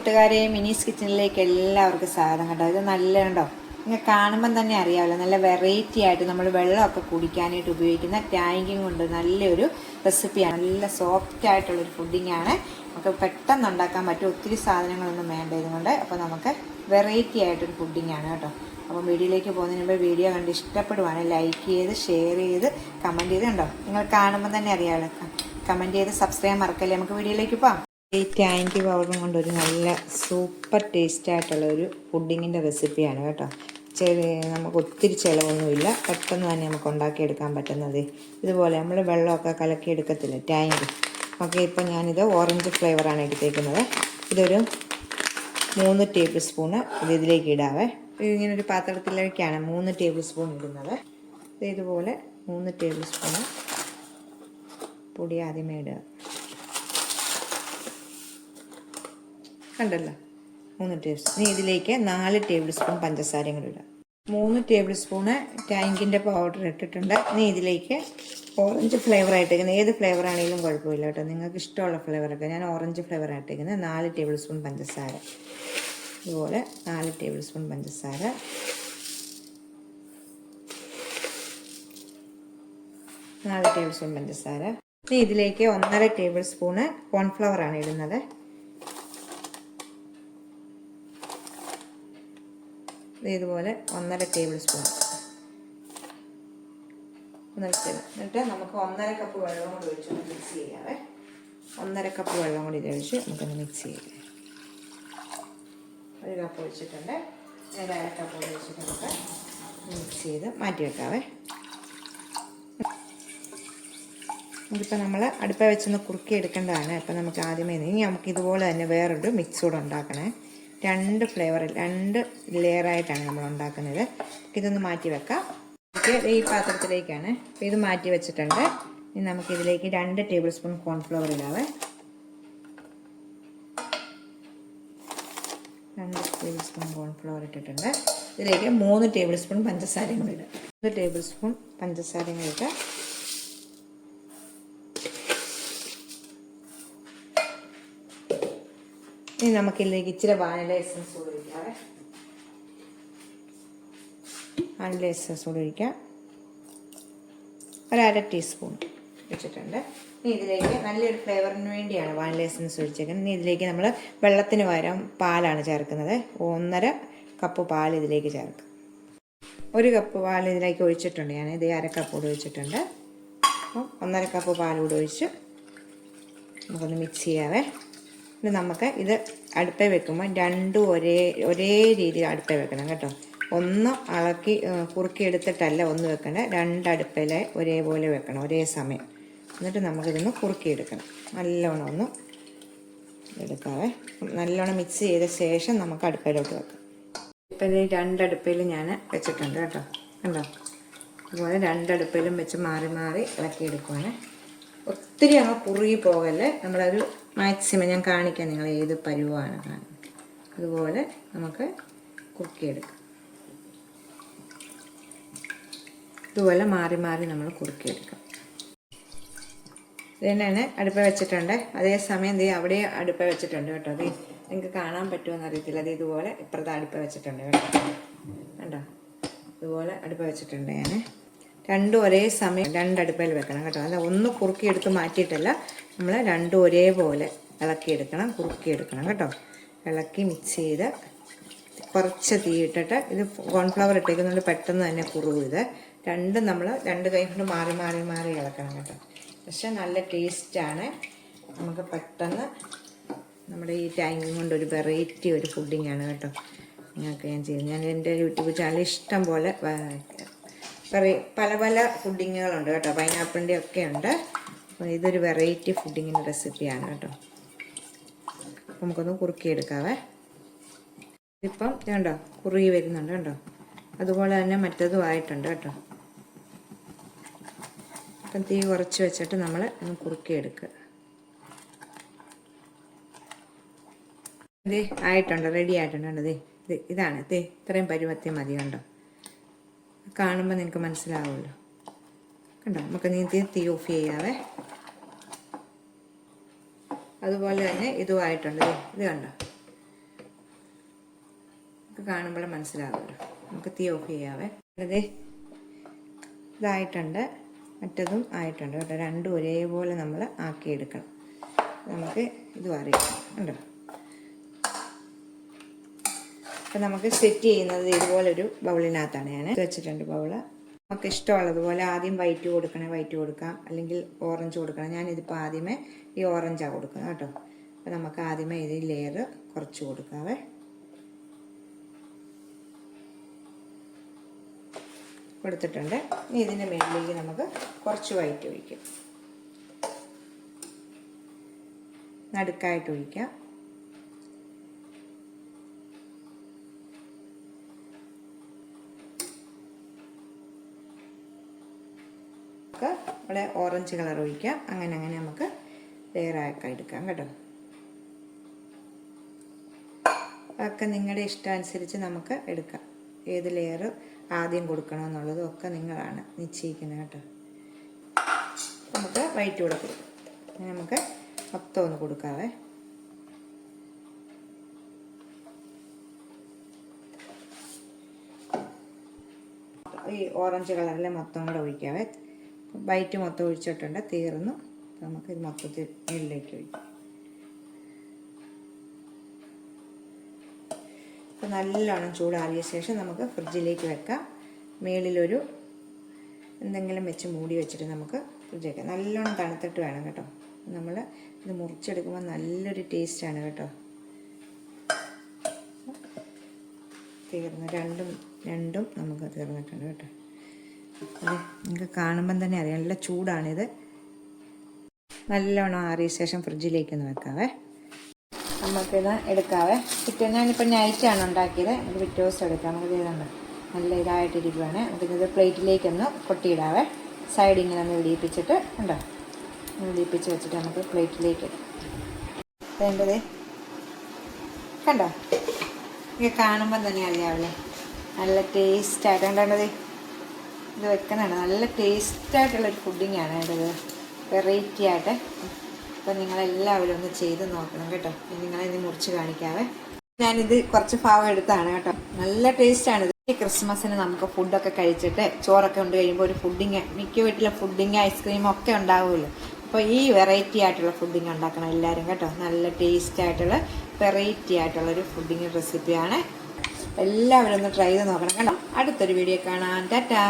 കൂട്ടുകാരെ മിനീസ് കിച്ചണിലേക്ക് എല്ലാവർക്കും സ്വാഗതം കേട്ടോ. ഇത് നല്ല കണ്ടോ, നിങ്ങൾ കാണുമ്പം തന്നെ അറിയാമല്ലോ, നല്ല വെറൈറ്റി ആയിട്ട് നമ്മൾ വെള്ളമൊക്കെ കുടിക്കാനായിട്ട് ഉപയോഗിക്കുന്ന ടാങ്കിങ് കൊണ്ട് നല്ലൊരു റെസിപ്പിയാണ്. നല്ല സോഫ്റ്റ് ആയിട്ടുള്ളൊരു ഫുഡിങ്ങാണ്. നമുക്ക് പെട്ടെന്ന് ഉണ്ടാക്കാൻ പറ്റും, ഒത്തിരി സാധനങ്ങളൊന്നും വേണ്ട ഇതുകൊണ്ട്. അപ്പോൾ നമുക്ക് വെറൈറ്റി ആയിട്ടൊരു ഫുഡിങ്ങാണ് കേട്ടോ. അപ്പോൾ വീഡിയോയിലേക്ക് പോകുന്നതിന് മുമ്പ് വീഡിയോ കണ്ട് ഇഷ്ടപ്പെടുവാണ് ലൈക്ക് ചെയ്ത് ഷെയർ ചെയ്ത് കമൻറ്റ് ചെയ്ത് കണ്ടോ, നിങ്ങൾ കാണുമ്പോൾ തന്നെ അറിയാമല്ലോ, കമൻറ്റ് ചെയ്ത് സബ്സ്ക്രൈബ് മറക്കല്ലേ. നമുക്ക് വീഡിയോയിലേക്ക് പോകാം. ഈ ടാങ്കി പൗഡറും കൊണ്ടൊരു നല്ല സൂപ്പർ ടേസ്റ്റായിട്ടുള്ള ഒരു പുഡിങ്ങിൻ്റെ റെസിപ്പിയാണ് കേട്ടോ. നമുക്ക് ഒത്തിരി ചിലവൊന്നുമില്ല, പെട്ടെന്ന് തന്നെ നമുക്ക് ഉണ്ടാക്കിയെടുക്കാൻ പറ്റുന്നത്. ഇതുപോലെ നമ്മൾ വെള്ളമൊക്കെ കലക്കിയെടുക്കത്തില്ല ടാങ്ക്. ഓക്കെ, ഇപ്പം ഞാനിത് ഓറഞ്ച് ഫ്ലേവറാണ് എടുത്തേക്കുന്നത്. ഇതൊരു 3 ടേബിൾ സ്പൂണ് ഇതിലേക്ക് ഇടാവേ. ഇങ്ങനൊരു പാത്രത്തിലേക്കാണ് 3 ടേബിൾ സ്പൂൺ ഇടുന്നത്. ഇതുപോലെ 3 ടേബിൾ സ്പൂണ് പൊടി ആദ്യമേ ഇടുക. കണ്ടല്ലോ, 3 ടേബിൾ സ്പൂൺ. ഇനി ഇതിലേക്ക് 4 ടേബിൾ സ്പൂൺ പഞ്ചസാരയും കൂടി ഇടാം. 3 ടേബിൾ സ്പൂണ് ടാങ്കിൻ്റെ പൗഡർ ഇട്ടിട്ടുണ്ട്. ഇനി ഇതിലേക്ക് ഓറഞ്ച് ഫ്ലേവർ ആയിട്ടേക്കുന്നത്, ഏത് ഫ്ലേവർ ആണെങ്കിലും കുഴപ്പമില്ല കേട്ടോ, നിങ്ങൾക്ക് ഇഷ്ടമുള്ള ഫ്ലേവറൊക്കെ. ഞാൻ ഓറഞ്ച് ഫ്ലേവർ ആയിട്ടേക്കുന്നത്. 4 ടേബിൾ സ്പൂൺ പഞ്ചസാര, ഇതുപോലെ 4 ടേബിൾ സ്പൂൺ പഞ്ചസാര. ഇനി ഇതിലേക്ക് 1.5 ടേബിൾ സ്പൂണ് കോൺഫ്ലവർ ആണ് ഇടുന്നത്. ഇതുപോലെ 1.5 ടേബിൾ സ്പൂൺ എന്നിട്ട് നമുക്ക് 1.5 കപ്പ് വെള്ളം കൂടി ഒഴിച്ചൊന്ന് മിക്സ് ചെയ്യാവേ. 1.5 കപ്പ് വെള്ളം കൂടി ഒഴിച്ച് നമുക്കൊന്ന് മിക്സ് ചെയ്യാം. 1 കപ്പ് ഒഴിച്ചിട്ടുണ്ട്, 1.5 കപ്പ് ഒഴിച്ചിട്ട് നമുക്ക് മിക്സ് ചെയ്ത് മാറ്റി വെക്കാവേ. ഇതിപ്പോൾ നമ്മൾ അടുപ്പ വെച്ചൊന്ന് കുറുക്കി എടുക്കേണ്ടതാണ്. അപ്പം നമുക്ക് ആദ്യമേ ഇനി നമുക്ക് ഇതുപോലെ തന്നെ വേറൊരു മിക്സ് കൂടെ ഉണ്ടാക്കണേ. 2 ഫ്ലേവർ 2 ലെയറായിട്ടാണ് നമ്മൾ ഉണ്ടാക്കുന്നത്. ഇതൊന്ന് മാറ്റി വെക്കാം. ഈ പാത്രത്തിലേക്കാണ്. അപ്പോൾ ഇത് മാറ്റി വെച്ചിട്ടുണ്ട്. ഇനി നമുക്കിതിലേക്ക് 2 ടേബിൾ സ്പൂൺ കോൺഫ്ലവർ ഇടാവേ. 2 ടേബിൾ സ്പൂൺ കോൺഫ്ലവർ ഇട്ടിട്ടുണ്ട്. ഇതിലേക്ക് 3 ടേബിൾ സ്പൂൺ പഞ്ചസാരയും കൂടി ഇടാം. 1 ടേബിൾ സ്പൂൺ പഞ്ചസാരയും കൂടി ഇട്ടാൽ ഇനി നമുക്കിതിലേക്ക് ഇച്ചിരി വാനില എസൻസ് കൂടി ഒഴിക്കാവേ. വാനില എസൻസ് കൂടി ഒഴിക്കാം. 1/2 ടീസ്പൂൺ വെച്ചിട്ടുണ്ട്. ഇനി ഇതിലേക്ക് നല്ലൊരു ഫ്ലേവറിന് വേണ്ടിയാണ് വാനില എസൻസ് ഒഴിച്ചേക്കുന്നത്. ഇനി ഇതിലേക്ക് നമ്മൾ വെള്ളത്തിന് പകരം പാലാണ് ചേർക്കുന്നത്. 1.5 കപ്പ് പാൽ ഇതിലേക്ക് ചേർക്കാം. 1 കപ്പ് പാൽ ഇതിലേക്ക് ഒഴിച്ചിട്ടുണ്ട്. ഞാൻ ഇത് 1/2 കപ്പ് കൂടി ഒഴിച്ചിട്ടുണ്ട്. അപ്പം 1.5 കപ്പ് പാൽ കൂടി ഒഴിച്ച് നമുക്കൊന്ന് മിക്സ് ചെയ്യാവേ. ഇനി നമുക്ക് ഇത് അടുപ്പേ വെക്കുമ്പോൾ 2 ഒരേ രീതിയിൽ അടുപ്പേ വെക്കണം കേട്ടോ. ഒന്ന് ഇളക്കി കുറുക്കി എടുത്തിട്ടല്ല ഒന്ന് വെക്കണേ, 2 അടുപ്പയിൽ ഒരേപോലെ വെക്കണം ഒരേ സമയം. എന്നിട്ട് നമുക്കിതൊന്ന് കുറുക്കിയെടുക്കണം. നല്ലോണം ഒന്ന് എടുക്കാവേ. നല്ലോണം മിക്സ് ചെയ്ത ശേഷം നമുക്ക് അടുപ്പയിലോട്ട് വെക്കാം. ഇപ്പം 2 അടുപ്പയിൽ ഞാൻ വെച്ചിട്ടുണ്ട് കേട്ടോ. കണ്ടോ, അതുപോലെ 2 അടുപ്പയിലും വെച്ച് മാറി മാറി ഇളക്കിയെടുക്കുവാണ്. ഒത്തിരി അങ്ങ് കുറുകി പോകല്ലേ, നമ്മളൊരു മാക്സിമം ഞാൻ കാണിക്കാം നിങ്ങൾ ഏത് പരുവാണ് കാണുന്നത്. അതുപോലെ നമുക്ക് കുറുക്കിയെടുക്കാം. ഇതുപോലെ മാറി മാറി നമ്മൾ കുറുക്കിയെടുക്കാം. ഇത് തന്നെയാണ് അടുപ്പ വെച്ചിട്ടുണ്ട്. അതേസമയം അവിടെ അടുപ്പ വെച്ചിട്ടുണ്ട് കേട്ടോ. അത് നിങ്ങൾക്ക് കാണാൻ പറ്റുമെന്ന് അറിയത്തില്ല. അത് ഇതുപോലെ ഇപ്പുറത്തെ അടുപ്പ വെച്ചിട്ടുണ്ട് കേട്ടോ. കണ്ടോ, ഇതുപോലെ അടുപ്പ വെച്ചിട്ടുണ്ട് ഞാൻ. 2 ഒരേ സമയം 2 അടുപ്പയിൽ വെക്കണം കേട്ടോ. അല്ല ഒന്ന് കുറുക്കിയെടുത്ത് മാറ്റിയിട്ടല്ല, നമ്മൾ 2 ഒരേപോലെ ഇളക്കിയെടുക്കണം, കുറുക്കിയെടുക്കണം കേട്ടോ. ഇളക്കി മിക്സ് ചെയ്ത് കുറച്ച് തീ ഇട്ടിട്ട്, ഇത് കോൺഫ്ലവർ ഇട്ടേക്കുന്നതുകൊണ്ട് പെട്ടെന്ന് തന്നെ കുറുകും. ഇത് 2 നമ്മൾ 2 കൈ കൊണ്ട് മാറി മാറി മാറി ഇളക്കണം കേട്ടോ. പക്ഷെ നല്ല ടേസ്റ്റാണ്. നമുക്ക് പെട്ടെന്ന് നമ്മുടെ ഈ ടാങ്കിങ് കൊണ്ട് ഒരു വെറൈറ്റി ഒരു ഫുഡിങ്ങാണ് കേട്ടോ. നിങ്ങൾക്ക് ഞാൻ ചെയ്യുന്നത്, ഞാൻ എൻ്റെ യൂട്യൂബ് ചാനൽ ഇഷ്ടം പോലെ പല പല ഫുഡിങ്ങുകളുണ്ട് കേട്ടോ. പൈനാപ്പിളിൻ്റെ ഒക്കെ ഉണ്ട്. അപ്പോൾ ഇതൊരു വെറൈറ്റി ഫുഡിങ്ങിൻ്റെ റെസിപ്പിയാണ് കേട്ടോ. നമുക്കൊന്ന് കുറുക്കിയെടുക്കാവേ. ഇപ്പം കണ്ടോ കുറുകി വരുന്നുണ്ട് കണ്ടോ. അതുപോലെ തന്നെ മറ്റതും ആയിട്ടുണ്ട് കേട്ടോ. അപ്പം തീ കുറച്ച് വെച്ചിട്ട് നമ്മൾ ഒന്ന് കുറുക്കിയെടുക്കുക. ഇത് ആയിട്ടുണ്ട്, റെഡി ആയിട്ടുണ്ട് കണ്ടോ. ഇതാണ് ഇത്രയും പരുവത്തിൽ മതി കണ്ടോ. കാണുമ്പോൾ നിങ്ങൾക്ക് മനസ്സിലാവുമല്ലോ കണ്ടോ. നമുക്ക് തീ ഓഫ് ചെയ്യാവേ. അതുപോലെ തന്നെ ഇതുമായിട്ടുണ്ട്. ഇത് കണ്ടോ, കാണുമ്പോൾ മനസ്സിലാവുമല്ലോ. നമുക്ക് തീ ഓഫ് ചെയ്യാവേ. അത് ഇതായിട്ടുണ്ട്, മറ്റതും ആയിട്ടുണ്ട് കേട്ടോ. രണ്ടും ഒരേപോലെ നമ്മൾ ആക്കിയെടുക്കണം. നമുക്ക് ഇതും അറിയാം ഉണ്ടോ. അപ്പം നമുക്ക് സെറ്റ് ചെയ്യുന്നത് ഇതുപോലൊരു ബൗളിനകത്താണ് ഞാൻ വെച്ചിട്ടുണ്ട്. ബൗള് നമുക്ക് ഇഷ്ടമുള്ളതുപോലെ ആദ്യം വൈറ്റ് കൊടുക്കണേ വൈറ്റ് കൊടുക്കാം, അല്ലെങ്കിൽ ഓറഞ്ച് കൊടുക്കണം. ഞാനിതിപ്പോൾ ആദ്യമേ ഈ ഓറഞ്ചാണ് കൊടുക്കുന്നത് കേട്ടോ. അപ്പം നമുക്ക് ആദ്യമേ ഇത് ലെയർ കുറച്ച് കൊടുക്കാവേ. കൊടുത്തിട്ടുണ്ട്. ഇനി ഇതിൻ്റെ മേളിലേക്ക് നമുക്ക് കുറച്ച് വൈറ്റ് ഒഴിക്കാം, നടുക്കായിട്ട് ഒഴിക്കാം. ഇവിടെ ഓറഞ്ച് കളർ ഒഴിക്കാം. അങ്ങനെ നമുക്ക് ലെയറാക്കി എടുക്കാം കേട്ടോ. ഒക്കെ നിങ്ങളുടെ ഇഷ്ടമനുസരിച്ച് നമുക്ക് എടുക്കാം. ഏത് ലെയർ ആദ്യം കൊടുക്കണമെന്നുള്ളതും ഒക്കെ നിങ്ങളാണ് നിശ്ചയിക്കുന്നത് കേട്ടോ. നമുക്ക് വൈറ്റ് കൂടെ കൊടുക്കാം. അങ്ങനെ നമുക്ക് മൊത്തം ഒന്ന് കൊടുക്കാവേ. ഈ ഓറഞ്ച് കളറിലെ മൊത്തം കൂടെ ഒഴിക്കാവേ. വൈറ്റ് മൊത്തം ഒഴിച്ചിട്ടുണ്ട്, തീർന്നു. നമുക്കിത് മൊത്തത്തിൽ മേളിലേക്ക് ഒഴിക്കാം. അപ്പോൾ നല്ലോണം ചൂടാറിയ ശേഷം നമുക്ക് ഫ്രിഡ്ജിലേക്ക് വെക്കാം. മേളിലൊരു എന്തെങ്കിലും വെച്ച് മൂടി വെച്ചിട്ട് നമുക്ക് ഫ്രിഡ്ജിൽ വെക്കാം. നല്ലോണം തണുത്തിട്ട് വേണം കേട്ടോ. നമ്മൾ ഇത് മുറിച്ചെടുക്കുമ്പോൾ നല്ലൊരു ടേസ്റ്റാണ് കേട്ടോ. തീർന്നു, രണ്ടും നമുക്ക് തീർന്നിട്ടുണ്ട് കേട്ടോ. അത് നിങ്ങൾക്ക് കാണുമ്പം തന്നെ അറിയാം, നല്ല ചൂടാണിത്. നല്ലോണം ആറിയ ശേഷം ഫ്രിഡ്ജിലേക്കൊന്ന് വെക്കാവേ. നമുക്കിത് എടുക്കാവേ. ഞാനിപ്പോൾ നൈറ്റാണ് ഉണ്ടാക്കിയത്. നമുക്ക് പിറ്റേ ദിവസം എടുക്കാം. നമുക്ക് ഇതുണ്ട് നല്ല ഇതായിട്ടിരിക്കുവാണ്. നമുക്കിത് പ്ലേറ്റിലേക്കൊന്ന് കൊട്ടിയിടാവേ. സൈഡ് ഇങ്ങനെ ഒന്ന് ഇടിയിപ്പിച്ചിട്ട് ഉണ്ടോ, ഇടിയിപ്പിച്ച് വെച്ചിട്ട് നമുക്ക് പ്ലേറ്റിലേക്ക് വേണ്ടത് കണ്ടോ. ഇത് കാണുമ്പം തന്നെ അറിയാവില്ലേ, നല്ല ടേസ്റ്റായിട്ട് കണ്ടത്. ഇത് വെക്കുന്നതാണ് നല്ല ടേസ്റ്റായിട്ടുള്ളൊരു ഫുഡിങ്ങാണ് ഇത്, വെറൈറ്റി ആയിട്ട്. അപ്പോൾ നിങ്ങളെല്ലാവരും ഒന്ന് ചെയ്ത് നോക്കണം കേട്ടോ. നിങ്ങളിത് മുറിച്ച് കാണിക്കാവേ. ഞാനിത് കുറച്ച് ഭാഗം എടുത്താണ് കേട്ടോ. നല്ല ടേസ്റ്റാണ് ഇത്. ഈ ക്രിസ്മസിന് നമുക്ക് ഫുഡൊക്കെ കഴിച്ചിട്ട് ചോറൊക്കെ കൊണ്ട് കഴിയുമ്പോൾ ഒരു ഫുഡിങ്, മിക്ക വീട്ടിലെ ഫുഡിങ് ഐസ്ക്രീം ഒക്കെ ഉണ്ടാവുമല്ലോ. അപ്പോൾ ഈ വെറൈറ്റി ആയിട്ടുള്ള ഫുഡിങ് ഉണ്ടാക്കണം എല്ലാവരും കേട്ടോ. നല്ല ടേസ്റ്റ് ആയിട്ടുള്ള വെറൈറ്റി ആയിട്ടുള്ളൊരു ഫുഡിങ് റെസിപ്പിയാണ്. എല്ലാവരും ഒന്ന് ട്രൈ ചെയ്ത് നോക്കണം കേട്ടോ. അടുത്തൊരു വീഡിയോ കാണാൻ. ടാറ്റാ.